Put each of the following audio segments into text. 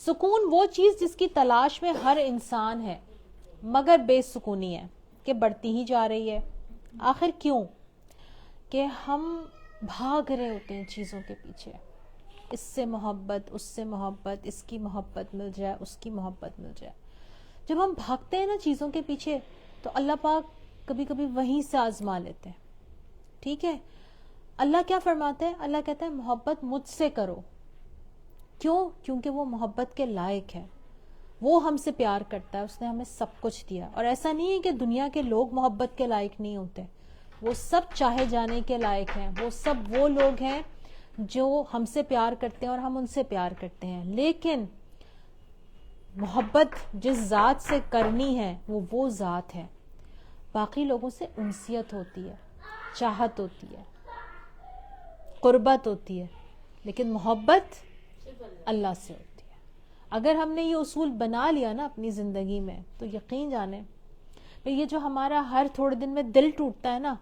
سکون وہ چیز جس کی تلاش میں ہر انسان ہے مگر بے سکونی ہے کہ بڑھتی ہی جا رہی ہے. آخر کیوں؟ کہ ہم بھاگ رہے ہوتے ہیں چیزوں کے پیچھے. اس سے محبت، اس سے محبت، اس کی محبت مل جائے، اس کی محبت مل جائے. جب ہم بھاگتے ہیں نا چیزوں کے پیچھے تو اللہ پاک کبھی کبھی وہیں سے آزما لیتے ہیں. ٹھیک ہے، اللہ کیا فرماتے ہیں؟ اللہ کہتا ہے محبت مجھ سے کرو. کیوں؟ کیونکہ وہ محبت کے لائق ہے. وہ ہم سے پیار کرتا ہے، اس نے ہمیں سب کچھ دیا. اور ایسا نہیں ہے کہ دنیا کے لوگ محبت کے لائق نہیں ہوتے، وہ سب چاہے جانے کے لائق ہیں. وہ سب وہ لوگ ہیں جو ہم سے پیار کرتے ہیں اور ہم ان سے پیار کرتے ہیں. لیکن محبت جس ذات سے کرنی ہے وہ ذات ہے. باقی لوگوں سے انسیت ہوتی ہے، چاہت ہوتی ہے، قربت ہوتی ہے، لیکن محبت اللہ سے ہوتی ہے. اگر ہم نے یہ اصول بنا لیا نا اپنی زندگی میں تو یقین جانیں. یہ جو ہمارا ہر تھوڑے دن میں دل ٹوٹتا ہے نا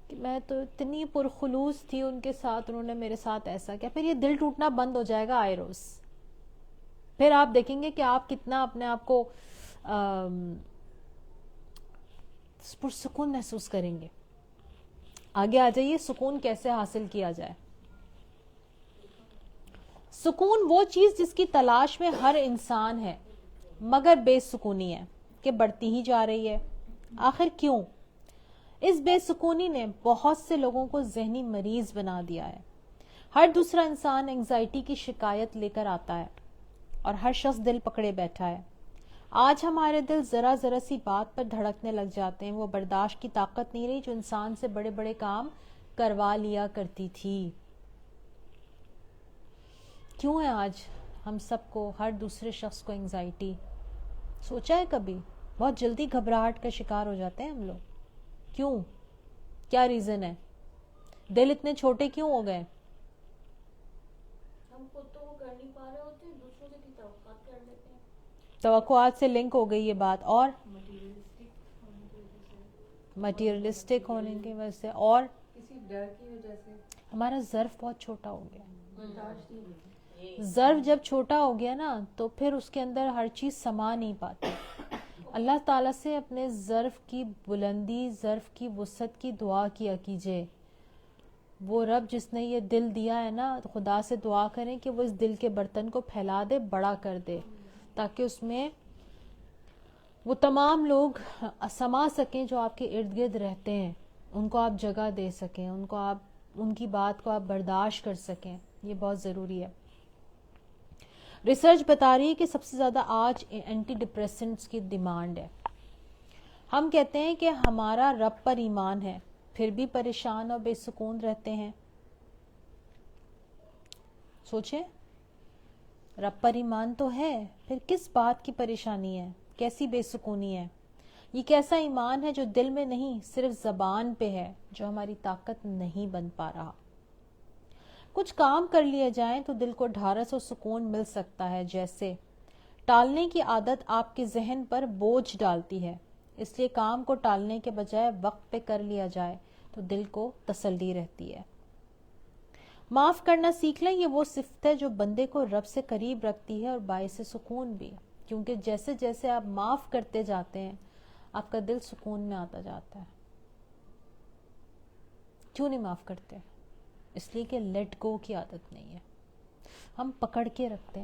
کہ میں تو اتنی پرخلوص تھی ان کے ساتھ، انہوں نے میرے ساتھ ایسا کیا، پھر یہ دل ٹوٹنا بند ہو جائے گا آئے روز. پھر آپ دیکھیں گے کہ آپ کتنا اپنے آپ کو پرسکون محسوس کریں گے. آگے آ جائیے، سکون کیسے حاصل کیا جائے. سکون وہ چیز جس کی تلاش میں ہر انسان ہے مگر بے سکونی ہے کہ بڑھتی ہی جا رہی ہے. آخر کیوں؟ اس بے سکونی نے بہت سے لوگوں کو ذہنی مریض بنا دیا ہے. ہر دوسرا انسان انگزائٹی کی شکایت لے کر آتا ہے اور ہر شخص دل پکڑے بیٹھا ہے. آج ہمارے دل ذرا ذرا سی بات پر دھڑکنے لگ جاتے ہیں. وہ برداشت کی طاقت نہیں رہی جو انسان سے بڑے بڑے کام کروا لیا کرتی تھی. کیوں ہے آج ہم سب کو، ہر دوسرے شخص کو انگزائٹی؟ سوچا ہے کبھی؟ بہت جلدی گھبراہٹ کا شکار ہو جاتے ہیں ہم لوگ. کیوں؟ کیا ریزن ہے؟ دل اتنے چھوٹے کیوں ہو گئے؟ ہم خود تو وہ کر نہیں پا رہے ہوتے ہیں، دوسروں سے بھی توقعات کر لیتے ہیں. توقعات سے لنک ہو گئی یہ بات. اور مٹیریلسٹک ہونے کی وجہ سے، اور کسی ڈر کی وجہ سے ہمارا ظرف بہت چھوٹا ہو گیا. برداشت نہیں ہوتی. ظرف جب چھوٹا ہو گیا نا تو پھر اس کے اندر ہر چیز سما نہیں پاتی. اللہ تعالیٰ سے اپنے ظرف کی بلندی، ظرف کی وسعت کی دعا کیا کیجئے. وہ رب جس نے یہ دل دیا ہے نا، خدا سے دعا کریں کہ وہ اس دل کے برتن کو پھیلا دے، بڑا کر دے، تاکہ اس میں وہ تمام لوگ سما سکیں جو آپ کے ارد گرد رہتے ہیں. ان کو آپ جگہ دے سکیں، ان کی بات کو آپ برداشت کر سکیں. یہ بہت ضروری ہے. ریسرچ بتا رہی ہے کہ سب سے زیادہ آج اینٹی ڈپریسنٹس کی ڈیمانڈ ہے. ہم کہتے ہیں کہ ہمارا رب پر ایمان ہے، پھر بھی پریشان اور بے سکون رہتے ہیں. سوچیں، رب پر ایمان تو ہے، پھر کس بات کی پریشانی ہے، کیسی بے سکونی ہے؟ یہ کیسا ایمان ہے جو دل میں نہیں، صرف زبان پہ ہے، جو ہماری طاقت نہیں بن پا رہا. کچھ کام کر لیے جائیں تو دل کو ڈھارس اور سکون مل سکتا ہے. جیسے ٹالنے کی عادت آپ کے ذہن پر بوجھ ڈالتی ہے، اس لیے کام کو ٹالنے کے بجائے وقت پہ کر لیا جائے تو دل کو تسلی رہتی ہے. معاف کرنا سیکھ لیں. یہ وہ صفت ہے جو بندے کو رب سے قریب رکھتی ہے اور باعث سکون بھی، کیونکہ جیسے جیسے آپ معاف کرتے جاتے ہیں آپ کا دل سکون میں آتا جاتا ہے. کیوں نہیں معاف کرتے؟ اس لیے کہ لیٹ گو کی عادت نہیں ہے، ہم پکڑ کے رکھتے ہیں.